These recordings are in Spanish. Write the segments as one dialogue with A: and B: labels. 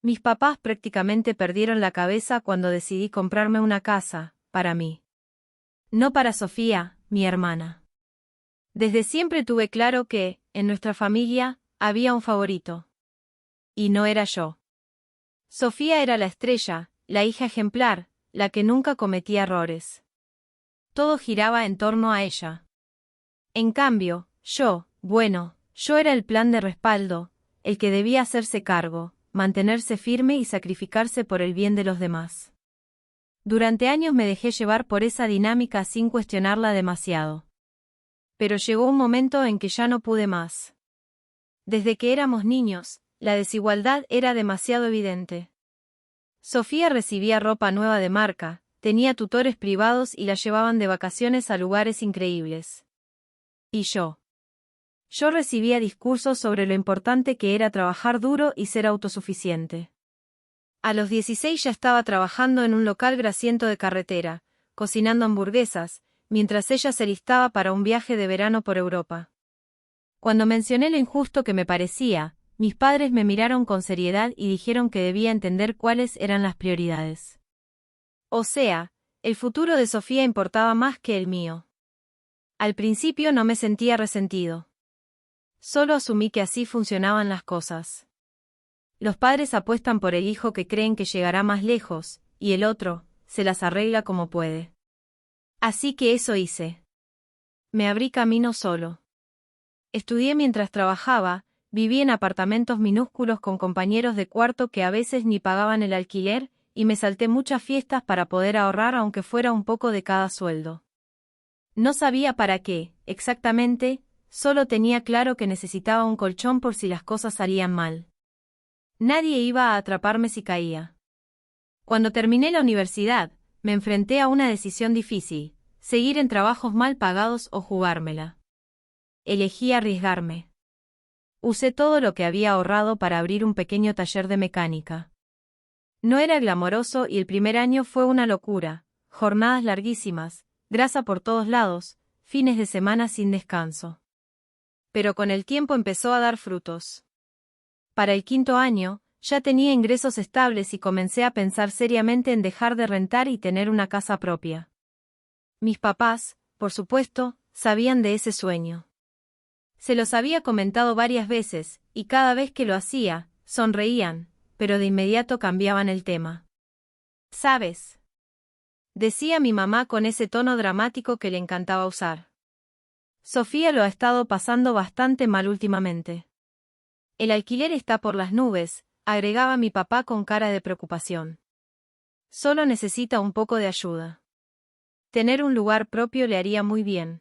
A: Mis papás prácticamente perdieron la cabeza cuando decidí comprarme una casa, para mí. No para Sofía, mi hermana. Desde siempre tuve claro que, en nuestra familia, había un favorito. Y no era yo. Sofía era la estrella, la hija ejemplar, la que nunca cometía errores. Todo giraba en torno a ella. En cambio, yo era el plan de respaldo, el que debía hacerse cargo, mantenerse firme y sacrificarse por el bien de los demás. Durante años me dejé llevar por esa dinámica sin cuestionarla demasiado. Pero llegó un momento en que ya no pude más. Desde que éramos niños, la desigualdad era demasiado evidente. Sofía recibía ropa nueva de marca, tenía tutores privados y la llevaban de vacaciones a lugares increíbles. Y yo recibía discursos sobre lo importante que era trabajar duro y ser autosuficiente. A los 16 ya estaba trabajando en un local grasiento de carretera, cocinando hamburguesas, mientras ella se alistaba para un viaje de verano por Europa. Cuando mencioné lo injusto que me parecía, mis padres me miraron con seriedad y dijeron que debía entender cuáles eran las prioridades. O sea, el futuro de Sofía importaba más que el mío. Al principio no me sentía resentido. Solo asumí que así funcionaban las cosas. Los padres apuestan por el hijo que creen que llegará más lejos, y el otro, se las arregla como puede. Así que eso hice. Me abrí camino solo. Estudié mientras trabajaba, viví en apartamentos minúsculos con compañeros de cuarto que a veces ni pagaban el alquiler, y me salté muchas fiestas para poder ahorrar aunque fuera un poco de cada sueldo. No sabía para qué, exactamente, solo tenía claro que necesitaba un colchón por si las cosas salían mal. Nadie iba a atraparme si caía. Cuando terminé la universidad, me enfrenté a una decisión difícil, seguir en trabajos mal pagados o jugármela. Elegí arriesgarme. Usé todo lo que había ahorrado para abrir un pequeño taller de mecánica. No era glamoroso y el primer año fue una locura, jornadas larguísimas, grasa por todos lados, fines de semana sin descanso. Pero con el tiempo empezó a dar frutos. Para el quinto año, ya tenía ingresos estables y comencé a pensar seriamente en dejar de rentar y tener una casa propia. Mis papás, por supuesto, sabían de ese sueño. Se los había comentado varias veces, y cada vez que lo hacía, sonreían, pero de inmediato cambiaban el tema. ¿Sabes?, decía mi mamá con ese tono dramático que le encantaba usar. Sofía lo ha estado pasando bastante mal últimamente. El alquiler está por las nubes, agregaba mi papá con cara de preocupación. Solo necesita un poco de ayuda. Tener un lugar propio le haría muy bien.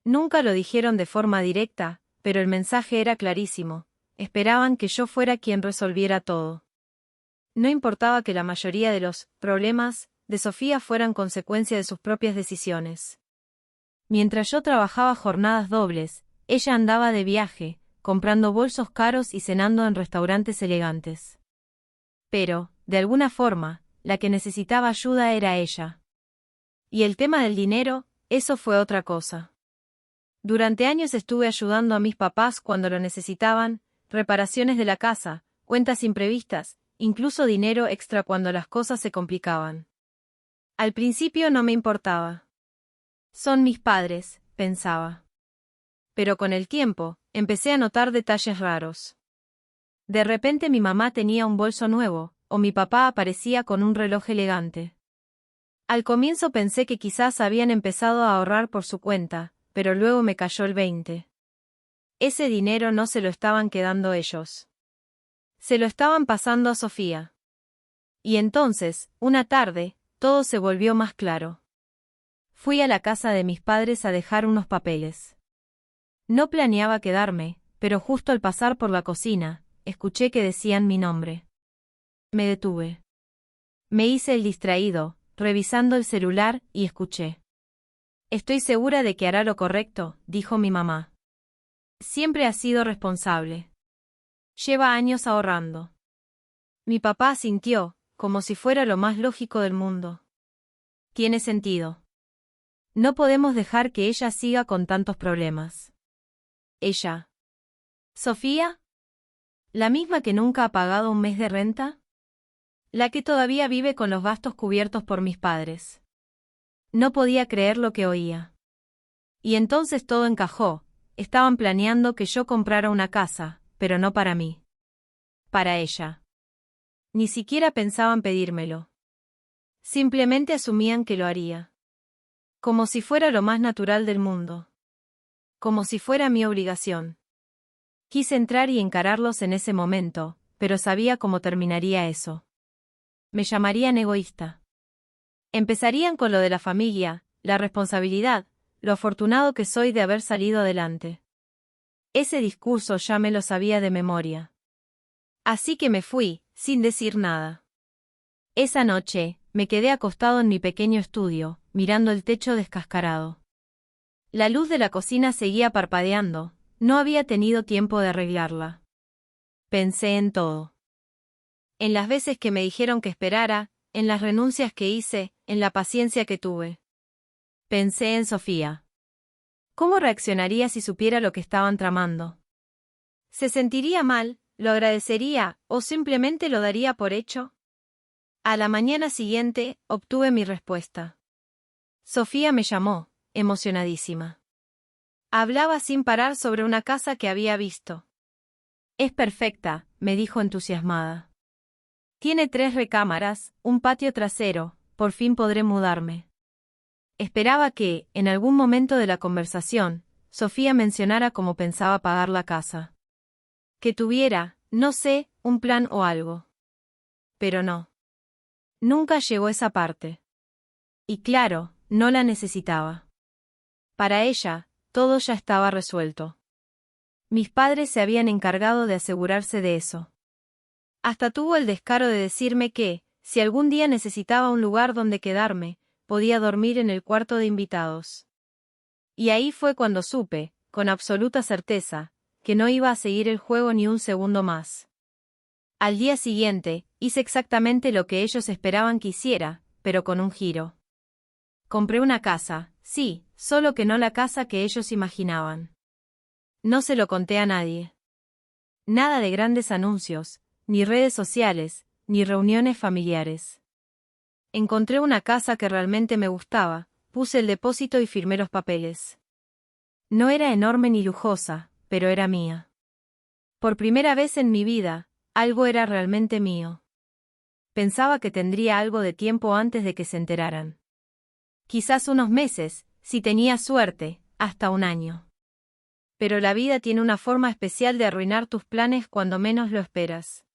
A: Nunca lo dijeron de forma directa, pero el mensaje era clarísimo. Esperaban que yo fuera quien resolviera todo. No importaba que la mayoría de los problemas de Sofía fueran consecuencia de sus propias decisiones. Mientras yo trabajaba jornadas dobles, ella andaba de viaje, comprando bolsos caros y cenando en restaurantes elegantes. Pero, de alguna forma, la que necesitaba ayuda era ella. Y el tema del dinero, eso fue otra cosa. Durante años estuve ayudando a mis papás cuando lo necesitaban, reparaciones de la casa, cuentas imprevistas, incluso dinero extra cuando las cosas se complicaban. Al principio no me importaba. Son mis padres, pensaba. Pero con el tiempo, empecé a notar detalles raros. De repente mi mamá tenía un bolso nuevo, o mi papá aparecía con un reloj elegante. Al comienzo pensé que quizás habían empezado a ahorrar por su cuenta, pero luego me cayó el 20. Ese dinero no se lo estaban quedando ellos. Se lo estaban pasando a Sofía. Y entonces, una tarde, todo se volvió más claro. Fui a la casa de mis padres a dejar unos papeles. No planeaba quedarme, pero justo al pasar por la cocina, escuché que decían mi nombre. Me detuve. Me hice el distraído, revisando el celular, y escuché. Estoy segura de que hará lo correcto, dijo mi mamá. Siempre ha sido responsable. Lleva años ahorrando. Mi papá asintió, como si fuera lo más lógico del mundo. Tiene sentido. No podemos dejar que ella siga con tantos problemas. ¿Ella? ¿Sofía? ¿La misma que nunca ha pagado un mes de renta? ¿La que todavía vive con los gastos cubiertos por mis padres? No podía creer lo que oía. Y entonces todo encajó. Estaban planeando que yo comprara una casa, pero no para mí. Para ella. Ni siquiera pensaban pedírmelo. Simplemente asumían que lo haría. Como si fuera lo más natural del mundo. Como si fuera mi obligación. Quise entrar y encararlos en ese momento, pero sabía cómo terminaría eso. Me llamarían egoísta. Empezarían con lo de la familia, la responsabilidad, lo afortunado que soy de haber salido adelante. Ese discurso ya me lo sabía de memoria. Así que me fui, sin decir nada. Esa noche, me quedé acostado en mi pequeño estudio, mirando el techo descascarado. La luz de la cocina seguía parpadeando, no había tenido tiempo de arreglarla. Pensé en todo. En las veces que me dijeron que esperara, en las renuncias que hice, en la paciencia que tuve. Pensé en Sofía. ¿Cómo reaccionaría si supiera lo que estaban tramando? ¿Se sentiría mal, lo agradecería, o simplemente lo daría por hecho? A la mañana siguiente, obtuve mi respuesta. Sofía me llamó, emocionadísima. Hablaba sin parar sobre una casa que había visto. Es perfecta, me dijo entusiasmada. Tiene 3 recámaras, un patio trasero, por fin podré mudarme. Esperaba que, en algún momento de la conversación, Sofía mencionara cómo pensaba pagar la casa. Que tuviera, no sé, un plan o algo. Pero no. Nunca llegó esa parte. Y claro, no la necesitaba. Para ella, todo ya estaba resuelto. Mis padres se habían encargado de asegurarse de eso. Hasta tuvo el descaro de decirme que, si algún día necesitaba un lugar donde quedarme, podía dormir en el cuarto de invitados. Y ahí fue cuando supe, con absoluta certeza, que no iba a seguir el juego ni un segundo más. Al día siguiente, hice exactamente lo que ellos esperaban que hiciera, pero con un giro. Compré una casa, sí, solo que no la casa que ellos imaginaban. No se lo conté a nadie. Nada de grandes anuncios, ni redes sociales, ni reuniones familiares. Encontré una casa que realmente me gustaba, puse el depósito y firmé los papeles. No era enorme ni lujosa, pero era mía. Por primera vez en mi vida, algo era realmente mío. Pensaba que tendría algo de tiempo antes de que se enteraran. Quizás unos meses, si tenía suerte, hasta un año. Pero la vida tiene una forma especial de arruinar tus planes cuando menos lo esperas.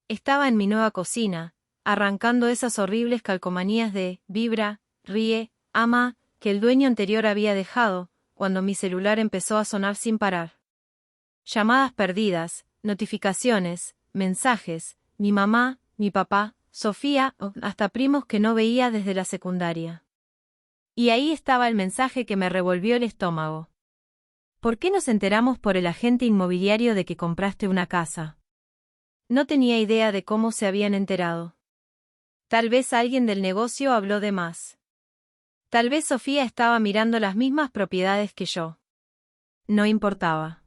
A: Estaba en mi nueva cocina, arrancando esas horribles calcomanías de vibra, ríe, ama, que el dueño anterior había dejado, cuando mi celular empezó a sonar sin parar. Llamadas perdidas, notificaciones, mensajes, mi mamá, mi papá, Sofía, hasta primos que no veía desde la secundaria. Y ahí estaba el mensaje que me revolvió el estómago. ¿Por qué nos enteramos por el agente inmobiliario de que compraste una casa? No tenía idea de cómo se habían enterado. Tal vez alguien del negocio habló de más. Tal vez Sofía estaba mirando las mismas propiedades que yo. No importaba.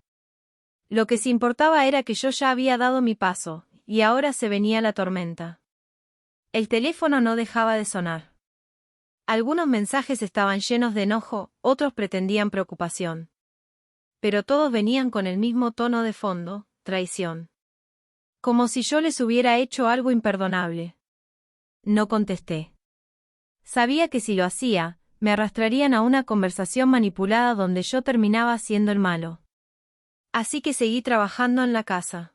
A: Lo que sí importaba era que yo ya había dado mi paso, y ahora se venía la tormenta. El teléfono no dejaba de sonar. Algunos mensajes estaban llenos de enojo, otros pretendían preocupación. Pero todos venían con el mismo tono de fondo, traición. Como si yo les hubiera hecho algo imperdonable. No contesté. Sabía que si lo hacía, me arrastrarían a una conversación manipulada donde yo terminaba siendo el malo. Así que seguí trabajando en la casa.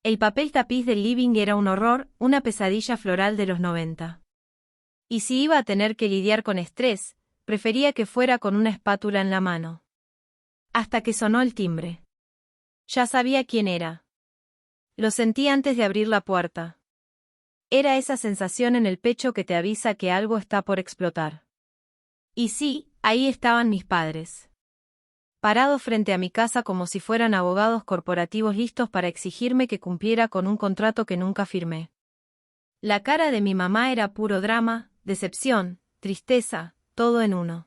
A: El papel tapiz del living era un horror, una pesadilla floral de los 90. Y si iba a tener que lidiar con estrés, prefería que fuera con una espátula en la mano. Hasta que sonó el timbre. Ya sabía quién era. Lo sentí antes de abrir la puerta. Era esa sensación en el pecho que te avisa que algo está por explotar. Y sí, ahí estaban mis padres. Parados frente a mi casa como si fueran abogados corporativos listos para exigirme que cumpliera con un contrato que nunca firmé. La cara de mi mamá era puro drama, decepción, tristeza, todo en uno.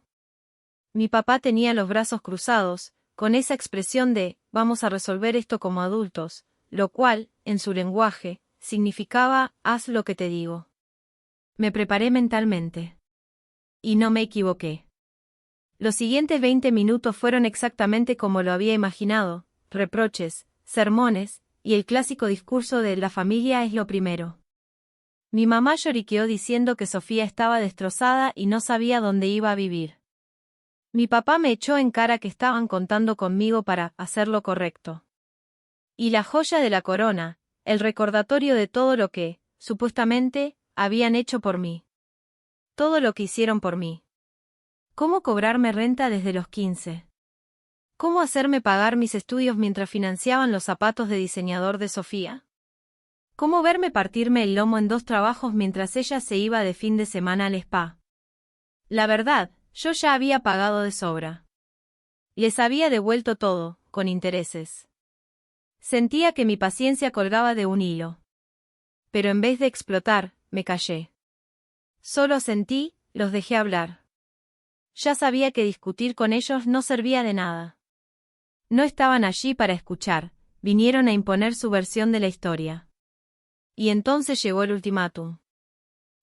A: Mi papá tenía los brazos cruzados, con esa expresión de, vamos a resolver esto como adultos, lo cual, en su lenguaje, significaba, haz lo que te digo. Me preparé mentalmente. Y no me equivoqué. Los siguientes 20 minutos fueron exactamente como lo había imaginado: reproches, sermones, y el clásico discurso de la familia es lo primero. Mi mamá lloriqueó diciendo que Sofía estaba destrozada y no sabía dónde iba a vivir. Mi papá me echó en cara que estaban contando conmigo para hacer lo correcto. Y la joya de la corona, el recordatorio de todo lo que, supuestamente, habían hecho por mí. Todo lo que hicieron por mí. ¿Cómo cobrarme renta desde los 15? ¿Cómo hacerme pagar mis estudios mientras financiaban los zapatos de diseñador de Sofía? ¿Cómo verme partirme el lomo en 2 trabajos mientras ella se iba de fin de semana al spa? La verdad, yo ya había pagado de sobra. Les había devuelto todo, con intereses. Sentía que mi paciencia colgaba de un hilo. Pero en vez de explotar, me callé. Solo sentí, los dejé hablar. Ya sabía que discutir con ellos no servía de nada. No estaban allí para escuchar, vinieron a imponer su versión de la historia. Y entonces llegó el ultimátum.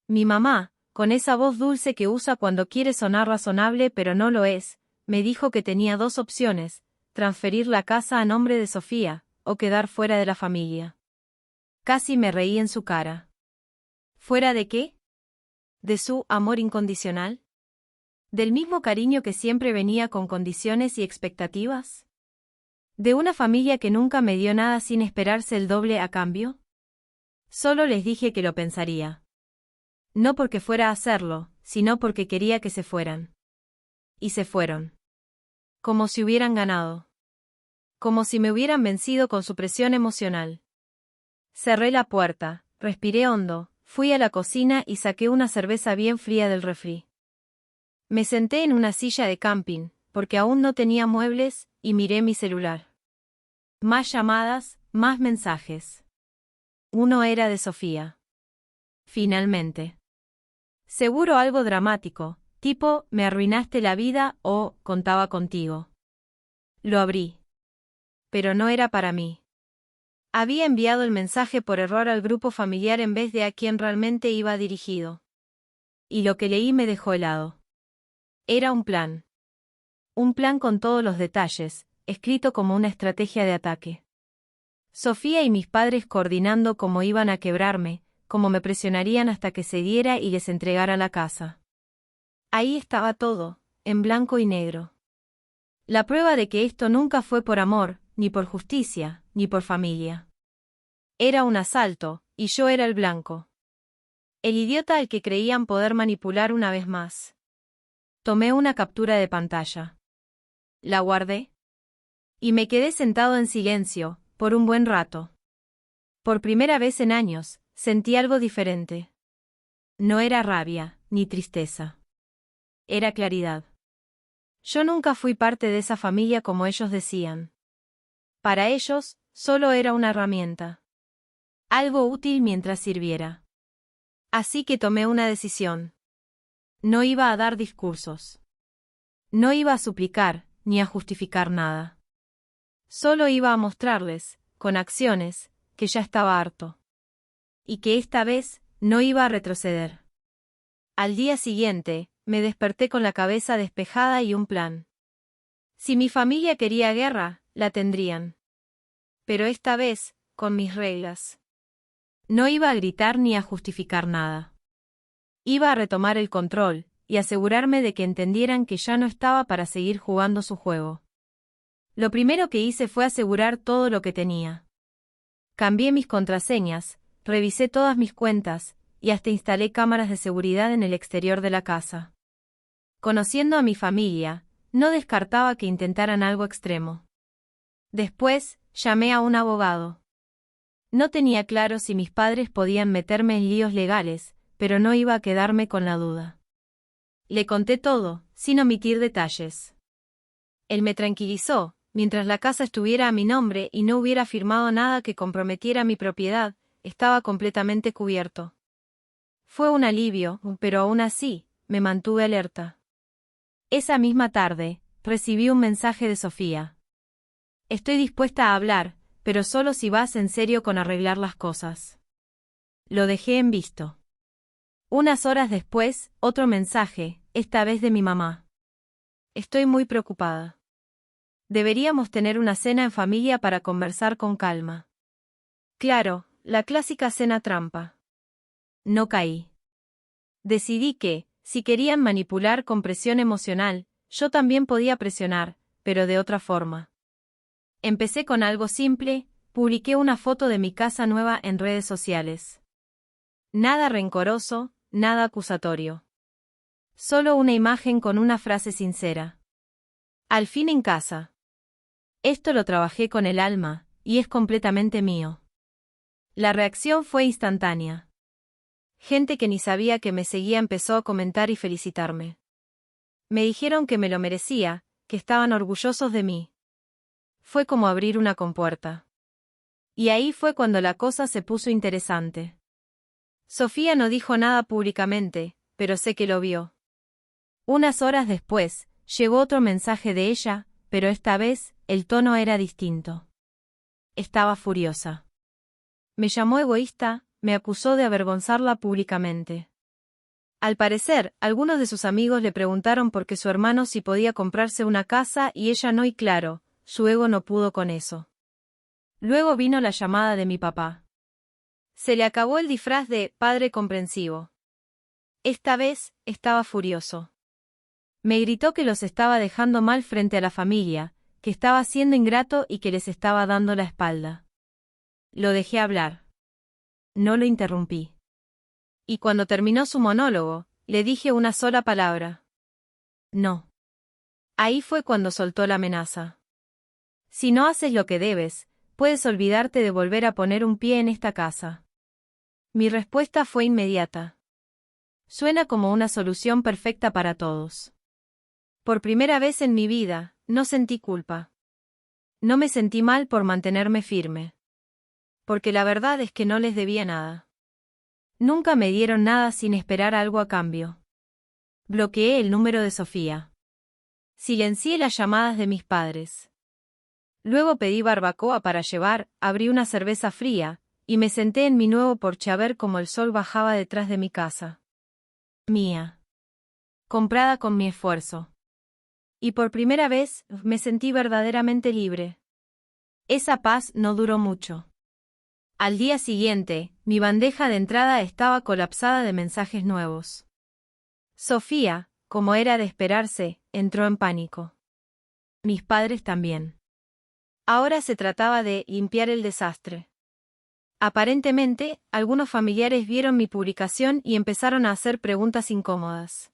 A: Mi mamá, con esa voz dulce que usa cuando quiere sonar razonable pero no lo es, me dijo que tenía 2 opciones: transferir la casa a nombre de Sofía, o quedar fuera de la familia. Casi me reí en su cara. ¿Fuera de qué? ¿De su amor incondicional? ¿Del mismo cariño que siempre venía con condiciones y expectativas? ¿De una familia que nunca me dio nada sin esperarse el doble a cambio? Solo les dije que lo pensaría. No porque fuera a hacerlo, sino porque quería que se fueran. Y se fueron. Como si hubieran ganado. Como si me hubieran vencido con su presión emocional. Cerré la puerta, respiré hondo, fui a la cocina y saqué una cerveza bien fría del refri. Me senté en una silla de camping, porque aún no tenía muebles, y miré mi celular. Más llamadas, más mensajes. Uno era de Sofía. Finalmente. Seguro algo dramático, tipo, me arruinaste la vida o, contaba contigo. Lo abrí. Pero no era para mí. Había enviado el mensaje por error al grupo familiar en vez de a quien realmente iba dirigido. Y lo que leí me dejó helado. Era un plan. Un plan con todos los detalles, escrito como una estrategia de ataque. Sofía y mis padres coordinando cómo iban a quebrarme, cómo me presionarían hasta que cediera y les entregara la casa. Ahí estaba todo, en blanco y negro. La prueba de que esto nunca fue por amor, ni por justicia, ni por familia. Era un asalto, y yo era el blanco. El idiota al que creían poder manipular una vez más. Tomé una captura de pantalla. La guardé. Y me quedé sentado en silencio, por un buen rato. Por primera vez en años, sentí algo diferente. No era rabia, ni tristeza. Era claridad. Yo nunca fui parte de esa familia como ellos decían. Para ellos, solo era una herramienta. Algo útil mientras sirviera. Así que tomé una decisión. No iba a dar discursos. No iba a suplicar, ni a justificar nada. Solo iba a mostrarles, con acciones, que ya estaba harto. Y que esta vez, no iba a retroceder. Al día siguiente, me desperté con la cabeza despejada y un plan. Si mi familia quería guerra, la tendrían. Pero esta vez, con mis reglas. No iba a gritar ni a justificar nada. Iba a retomar el control, y asegurarme de que entendieran que ya no estaba para seguir jugando su juego. Lo primero que hice fue asegurar todo lo que tenía. Cambié mis contraseñas, revisé todas mis cuentas, y hasta instalé cámaras de seguridad en el exterior de la casa. Conociendo a mi familia, no descartaba que intentaran algo extremo. Después, llamé a un abogado. No tenía claro si mis padres podían meterme en líos legales, pero no iba a quedarme con la duda. Le conté todo, sin omitir detalles. Él me tranquilizó: mientras la casa estuviera a mi nombre y no hubiera firmado nada que comprometiera mi propiedad, estaba completamente cubierto. Fue un alivio, pero aún así, me mantuve alerta. Esa misma tarde, recibí un mensaje de Sofía. Estoy dispuesta a hablar, pero solo si vas en serio con arreglar las cosas. Lo dejé en visto. Unas horas después, otro mensaje, esta vez de mi mamá. Estoy muy preocupada. Deberíamos tener una cena en familia para conversar con calma. Claro, la clásica cena trampa. No caí. Decidí que, si querían manipular con presión emocional, yo también podía presionar, pero de otra forma. Empecé con algo simple, publiqué una foto de mi casa nueva en redes sociales. Nada rencoroso, nada acusatorio. Solo una imagen con una frase sincera. Al fin en casa. Esto lo trabajé con el alma, y es completamente mío. La reacción fue instantánea. Gente que ni sabía que me seguía empezó a comentar y felicitarme. Me dijeron que me lo merecía, que estaban orgullosos de mí. Fue como abrir una compuerta. Y ahí fue cuando la cosa se puso interesante. Sofía no dijo nada públicamente, pero sé que lo vio. Unas horas después, llegó otro mensaje de ella, pero esta vez, el tono era distinto. Estaba furiosa. Me llamó egoísta, me acusó de avergonzarla públicamente. Al parecer, algunos de sus amigos le preguntaron por qué su hermano si podía comprarse una casa y ella no, y claro, su ego no pudo con eso. Luego vino la llamada de mi papá. Se le acabó el disfraz de padre comprensivo. Esta vez, estaba furioso. Me gritó que los estaba dejando mal frente a la familia, que estaba siendo ingrato y que les estaba dando la espalda. Lo dejé hablar. No lo interrumpí. Y cuando terminó su monólogo, le dije una sola palabra. No. Ahí fue cuando soltó la amenaza. Si no haces lo que debes, puedes olvidarte de volver a poner un pie en esta casa. Mi respuesta fue inmediata. Suena como una solución perfecta para todos. Por primera vez en mi vida, no sentí culpa. No me sentí mal por mantenerme firme. Porque la verdad es que no les debía nada. Nunca me dieron nada sin esperar algo a cambio. Bloqueé el número de Sofía. Silencié las llamadas de mis padres. Luego pedí barbacoa para llevar, abrí una cerveza fría, y me senté en mi nuevo porche a ver cómo el sol bajaba detrás de mi casa. Mía. Comprada con mi esfuerzo. Y por primera vez, me sentí verdaderamente libre. Esa paz no duró mucho. Al día siguiente, mi bandeja de entrada estaba colapsada de mensajes nuevos. Sofía, como era de esperarse, entró en pánico. Mis padres también. Ahora se trataba de limpiar el desastre. Aparentemente, algunos familiares vieron mi publicación y empezaron a hacer preguntas incómodas.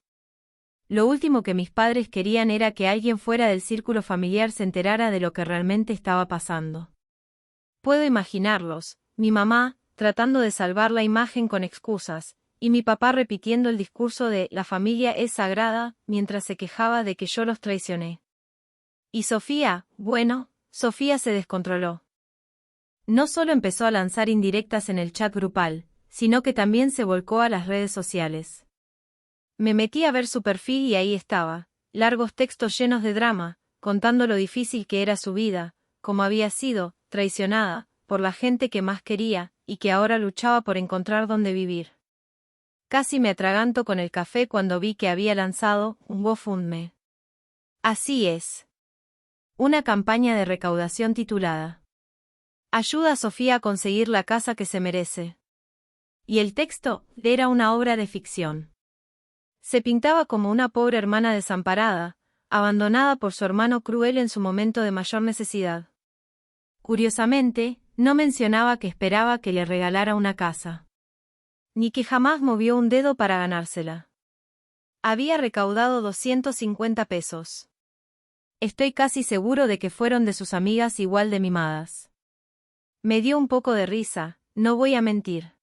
A: Lo último que mis padres querían era que alguien fuera del círculo familiar se enterara de lo que realmente estaba pasando. Puedo imaginarlos, mi mamá, tratando de salvar la imagen con excusas, y mi papá repitiendo el discurso de «la familia es sagrada», mientras se quejaba de que yo los traicioné. Y Sofía, bueno, Sofía se descontroló. No solo empezó a lanzar indirectas en el chat grupal, sino que también se volcó a las redes sociales. Me metí a ver su perfil y ahí estaba, largos textos llenos de drama, contando lo difícil que era su vida, cómo había sido traicionada por la gente que más quería, y que ahora luchaba por encontrar dónde vivir. Casi me atraganto con el café cuando vi que había lanzado un GoFundMe. Así es. Una campaña de recaudación titulada «Ayuda a Sofía a conseguir la casa que se merece». Y el texto era una obra de ficción. Se pintaba como una pobre hermana desamparada, abandonada por su hermano cruel en su momento de mayor necesidad. Curiosamente, no mencionaba que esperaba que le regalara una casa. Ni que jamás movió un dedo para ganársela. Había recaudado 250 pesos. Estoy casi seguro de que fueron de sus amigas igual de mimadas. Me dio un poco de risa, no voy a mentir.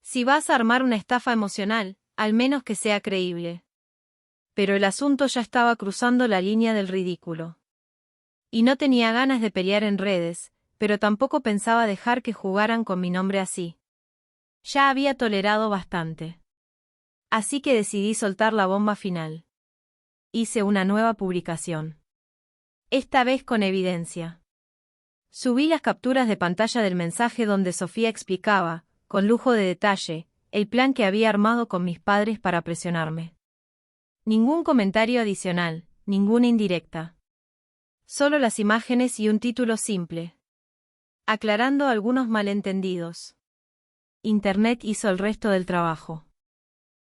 A: Si vas a armar una estafa emocional, al menos que sea creíble. Pero el asunto ya estaba cruzando la línea del ridículo. Y no tenía ganas de pelear en redes, pero tampoco pensaba dejar que jugaran con mi nombre así. Ya había tolerado bastante. Así que decidí soltar la bomba final. Hice una nueva publicación. Esta vez con evidencia. Subí las capturas de pantalla del mensaje donde Sofía explicaba, con lujo de detalle, el plan que había armado con mis padres para presionarme. Ningún comentario adicional, ninguna indirecta. Solo las imágenes y un título simple. Aclarando algunos malentendidos. Internet hizo el resto del trabajo.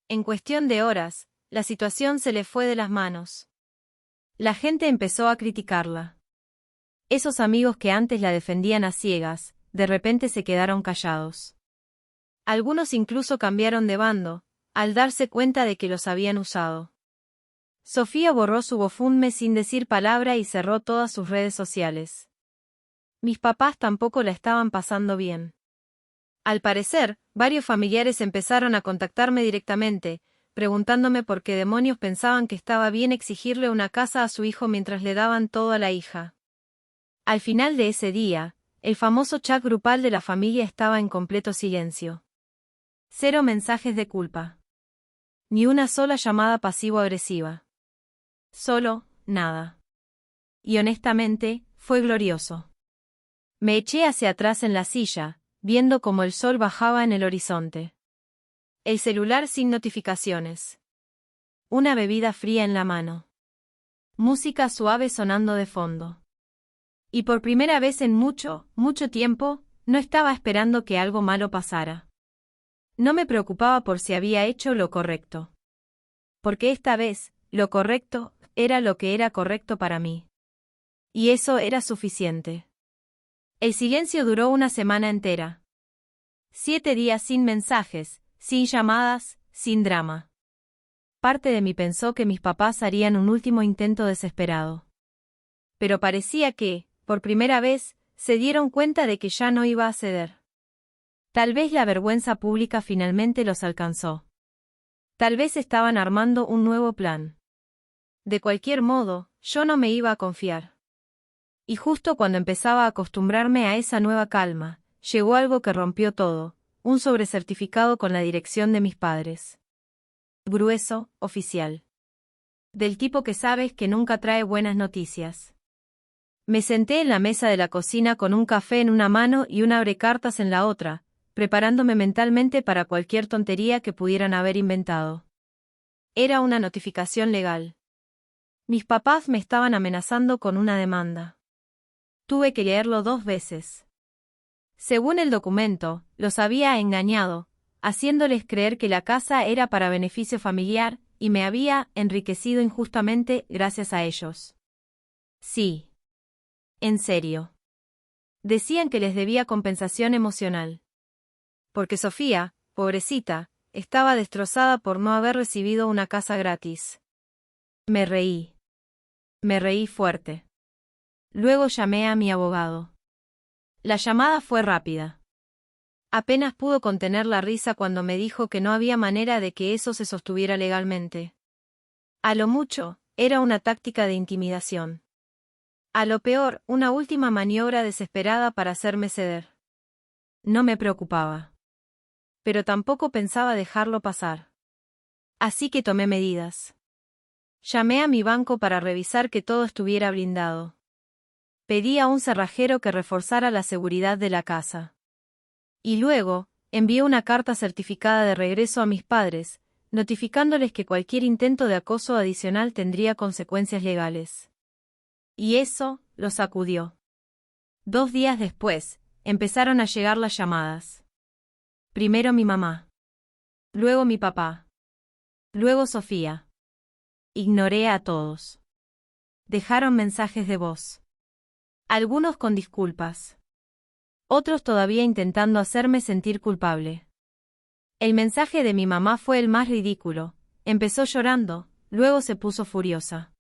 A: En cuestión de horas, la situación se le fue de las manos. La gente empezó a criticarla. Esos amigos que antes la defendían a ciegas, de repente se quedaron callados. Algunos incluso cambiaron de bando, al darse cuenta de que los habían usado. Sofía borró su GoFundMe sin decir palabra y cerró todas sus redes sociales. Mis papás tampoco la estaban pasando bien. Al parecer, varios familiares empezaron a contactarme directamente, preguntándome por qué demonios pensaban que estaba bien exigirle una casa a su hijo mientras le daban todo a la hija. Al final de ese día, el famoso chat grupal de la familia estaba en completo silencio. 0 mensajes de culpa. Ni una sola llamada pasivo-agresiva. Solo, nada. Y honestamente, fue glorioso. Me eché hacia atrás en la silla, viendo cómo el sol bajaba en el horizonte. El celular sin notificaciones. Una bebida fría en la mano. Música suave sonando de fondo. Y por primera vez en mucho, mucho tiempo, no estaba esperando que algo malo pasara. No me preocupaba por si había hecho lo correcto. Porque esta vez, lo correcto, era lo que era correcto para mí. Y eso era suficiente. El silencio duró una semana entera. 7 días sin mensajes, sin llamadas, sin drama. Parte de mí pensó que mis papás harían un último intento desesperado. Pero parecía que, por primera vez, se dieron cuenta de que ya no iba a ceder. Tal vez la vergüenza pública finalmente los alcanzó. Tal vez estaban armando un nuevo plan. De cualquier modo, yo no me iba a confiar. Y justo cuando empezaba a acostumbrarme a esa nueva calma, llegó algo que rompió todo, un sobrecertificado con la dirección de mis padres. Grueso, oficial. Del tipo que sabes que nunca trae buenas noticias. Me senté en la mesa de la cocina con un café en una mano y un abrecartas en la otra, preparándome mentalmente para cualquier tontería que pudieran haber inventado. Era una notificación legal. Mis papás me estaban amenazando con una demanda. Tuve que leerlo 2 veces. Según el documento, los había engañado, haciéndoles creer que la casa era para beneficio familiar, y me había enriquecido injustamente gracias a ellos. Sí. En serio. Decían que les debía compensación emocional. Porque Sofía, pobrecita, estaba destrozada por no haber recibido una casa gratis. Me reí. Me reí fuerte. Luego llamé a mi abogado. La llamada fue rápida. Apenas pudo contener la risa cuando me dijo que no había manera de que eso se sostuviera legalmente. A lo mucho, era una táctica de intimidación. A lo peor, una última maniobra desesperada para hacerme ceder. No me preocupaba. Pero tampoco pensaba dejarlo pasar. Así que tomé medidas. Llamé a mi banco para revisar que todo estuviera blindado. Pedí a un cerrajero que reforzara la seguridad de la casa. Y luego, envié una carta certificada de regreso a mis padres, notificándoles que cualquier intento de acoso adicional tendría consecuencias legales. Y eso los sacudió. 2 días después, empezaron a llegar las llamadas. Primero mi mamá. Luego mi papá. Luego Sofía. Ignoré a todos. Dejaron mensajes de voz. Algunos con disculpas. Otros todavía intentando hacerme sentir culpable. El mensaje de mi mamá fue el más ridículo. Empezó llorando, luego se puso furiosa.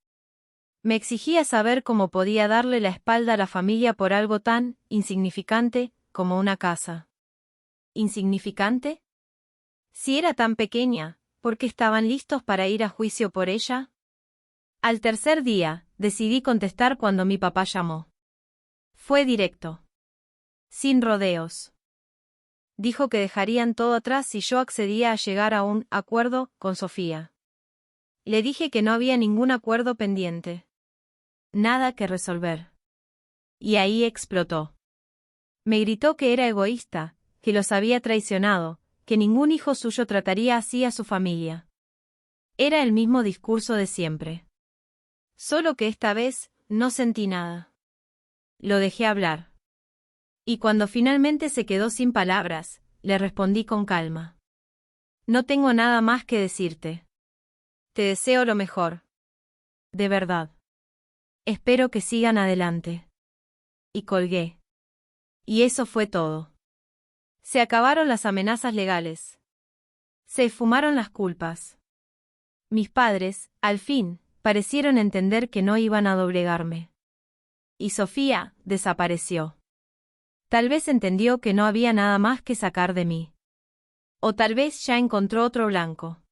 A: Me exigía saber cómo podía darle la espalda a la familia por algo tan insignificante como una casa. ¿Insignificante? Si era tan pequeña, ¿por qué estaban listos para ir a juicio por ella? Al tercer día, decidí contestar cuando mi papá llamó. Fue directo. Sin rodeos. Dijo que dejarían todo atrás si yo accedía a llegar a un acuerdo con Sofía. Le dije que no había ningún acuerdo pendiente. Nada que resolver. Y ahí explotó. Me gritó que era egoísta, que los había traicionado, que ningún hijo suyo trataría así a su familia. Era el mismo discurso de siempre. Solo que esta vez, no sentí nada. Lo dejé hablar. Y cuando finalmente se quedó sin palabras, le respondí con calma. No tengo nada más que decirte. Te deseo lo mejor. De verdad. Espero que sigan adelante. Y colgué. Y eso fue todo. Se acabaron las amenazas legales. Se esfumaron las culpas. Mis padres, al fin, parecieron entender que no iban a doblegarme. Y Sofía desapareció. Tal vez entendió que no había nada más que sacar de mí. O tal vez ya encontró otro blanco.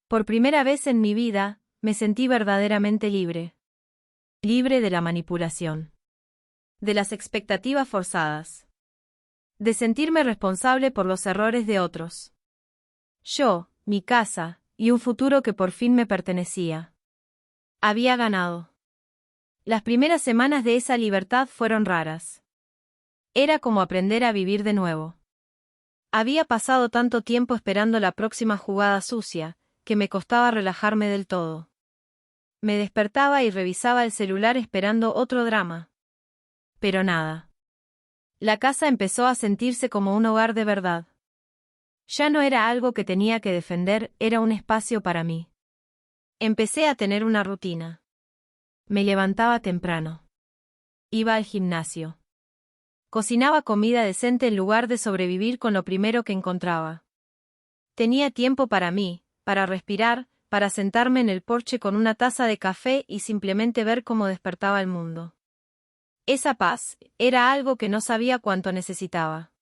A: Por primera vez en mi vida, me sentí verdaderamente libre. Libre de la manipulación. De las expectativas forzadas. De sentirme responsable por los errores de otros. Yo, mi casa, y un futuro que por fin me pertenecía. Había ganado. Las primeras semanas de esa libertad fueron raras. Era como aprender a vivir de nuevo. Había pasado tanto tiempo esperando la próxima jugada sucia, que me costaba relajarme del todo. Me despertaba y revisaba el celular esperando otro drama. Pero nada. La casa empezó a sentirse como un hogar de verdad. Ya no era algo que tenía que defender, era un espacio para mí. Empecé a tener una rutina. Me levantaba temprano. Iba al gimnasio. Cocinaba comida decente en lugar de sobrevivir con lo primero que encontraba. Tenía tiempo para mí, para respirar, para sentarme en el porche con una taza de café y simplemente ver cómo despertaba el mundo. Esa paz era algo que no sabía cuánto necesitaba.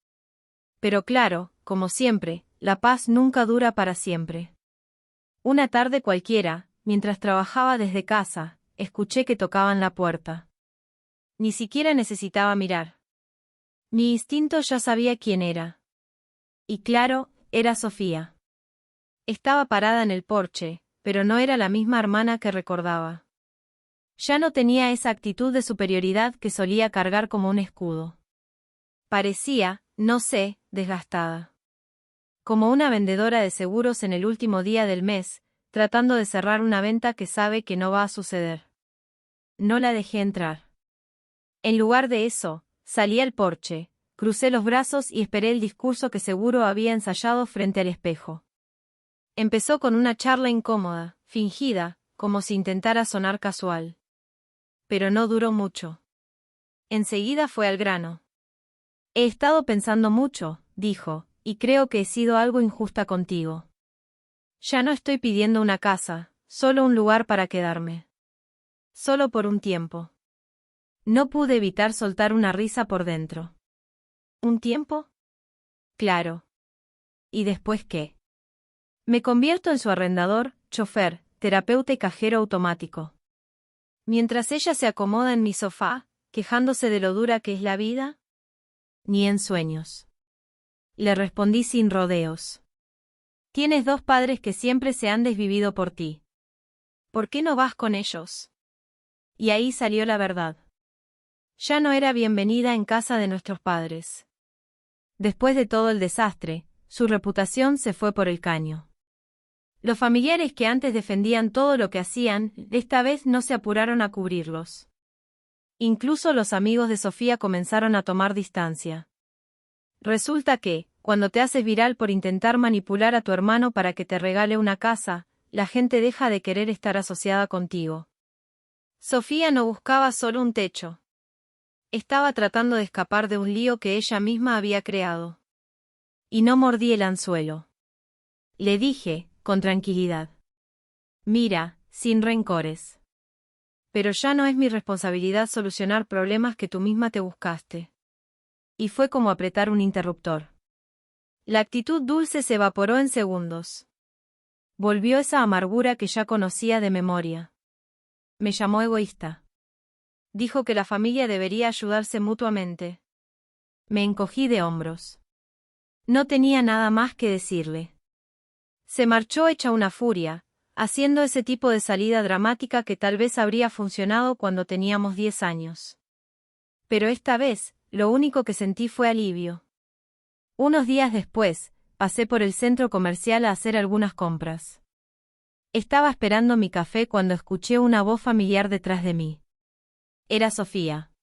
A: Pero claro, como siempre, la paz nunca dura para siempre. Una tarde cualquiera, mientras trabajaba desde casa, escuché que tocaban la puerta. Ni siquiera necesitaba mirar. Mi instinto ya sabía quién era. Y claro, era Sofía. Estaba parada en el porche, pero no era la misma hermana que recordaba. Ya no tenía esa actitud de superioridad que solía cargar como un escudo. Parecía, no sé, desgastada. Como una vendedora de seguros en el último día del mes, tratando de cerrar una venta que sabe que no va a suceder. No la dejé entrar. En lugar de eso, salí al porche, crucé los brazos y esperé el discurso que seguro había ensayado frente al espejo. Empezó con una charla incómoda, fingida, como si intentara sonar casual. Pero no duró mucho. Enseguida fue al grano. He estado pensando mucho, dijo, y creo que he sido algo injusta contigo. Ya no estoy pidiendo una casa, solo un lugar para quedarme. Solo por un tiempo. No pude evitar soltar una risa por dentro. ¿Un tiempo? Claro. ¿Y después qué? Me convierto en su arrendador, chofer, terapeuta y cajero automático. Mientras ella se acomoda en mi sofá, quejándose de lo dura que es la vida. Ni en sueños. Le respondí sin rodeos. Tienes dos padres que siempre se han desvivido por ti. ¿Por qué no vas con ellos? Y ahí salió la verdad. Ya no era bienvenida en casa de nuestros padres. Después de todo el desastre, su reputación se fue por el caño. Los familiares que antes defendían todo lo que hacían, esta vez no se apuraron a cubrirlos. Incluso los amigos de Sofía comenzaron a tomar distancia. Resulta que, cuando te haces viral por intentar manipular a tu hermano para que te regale una casa, la gente deja de querer estar asociada contigo. Sofía no buscaba solo un techo. Estaba tratando de escapar de un lío que ella misma había creado. Y no mordí el anzuelo. Le dije, con tranquilidad. Mira, sin rencores. Pero ya no es mi responsabilidad solucionar problemas que tú misma te buscaste. Y fue como apretar un interruptor. La actitud dulce se evaporó en segundos. Volvió esa amargura que ya conocía de memoria. Me llamó egoísta. Dijo que la familia debería ayudarse mutuamente. Me encogí de hombros. No tenía nada más que decirle. Se marchó hecha una furia, haciendo ese tipo de salida dramática que tal vez habría funcionado cuando teníamos 10 años. Pero esta vez, lo único que sentí fue alivio. Unos días después, pasé por el centro comercial a hacer algunas compras. Estaba esperando mi café cuando escuché una voz familiar detrás de mí. Era Sofía.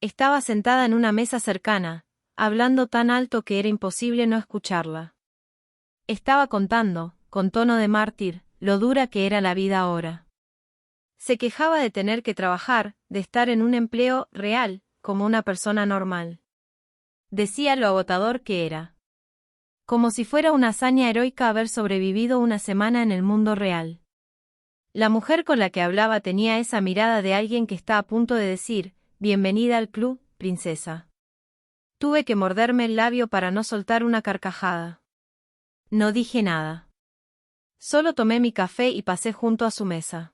A: Estaba sentada en una mesa cercana, hablando tan alto que era imposible no escucharla. Estaba contando, con tono de mártir, lo dura que era la vida ahora. Se quejaba de tener que trabajar, de estar en un empleo real, como una persona normal. Decía lo agotador que era. Como si fuera una hazaña heroica haber sobrevivido una semana en el mundo real. La mujer con la que hablaba tenía esa mirada de alguien que está a punto de decir, bienvenida al club, princesa. Tuve que morderme el labio para no soltar una carcajada. No dije nada. Solo tomé mi café y pasé junto a su mesa.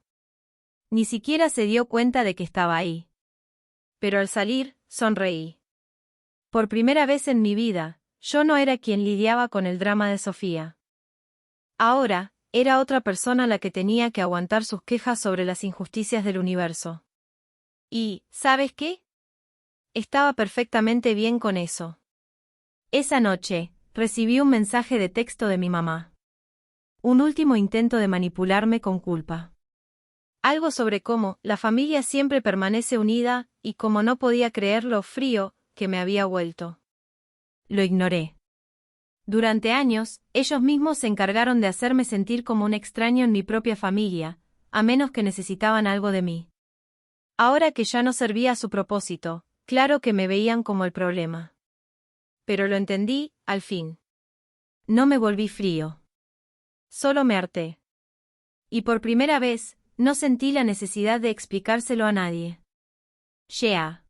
A: Ni siquiera se dio cuenta de que estaba ahí. Pero al salir, sonreí. Por primera vez en mi vida, yo no era quien lidiaba con el drama de Sofía. Ahora, era otra persona la que tenía que aguantar sus quejas sobre las injusticias del universo. Y, ¿sabes qué? Estaba perfectamente bien con eso. Esa noche, recibí un mensaje de texto de mi mamá. Un último intento de manipularme con culpa. Algo sobre cómo la familia siempre permanece unida, y cómo no podía creer lo frío que me había vuelto. Lo ignoré. Durante años, ellos mismos se encargaron de hacerme sentir como un extraño en mi propia familia, a menos que necesitaban algo de mí. Ahora que ya no servía a su propósito, claro que me veían como el problema. Pero lo entendí, al fin. No me volví frío. Solo me harté. Y por primera vez, no sentí la necesidad de explicárselo a nadie. Yeah.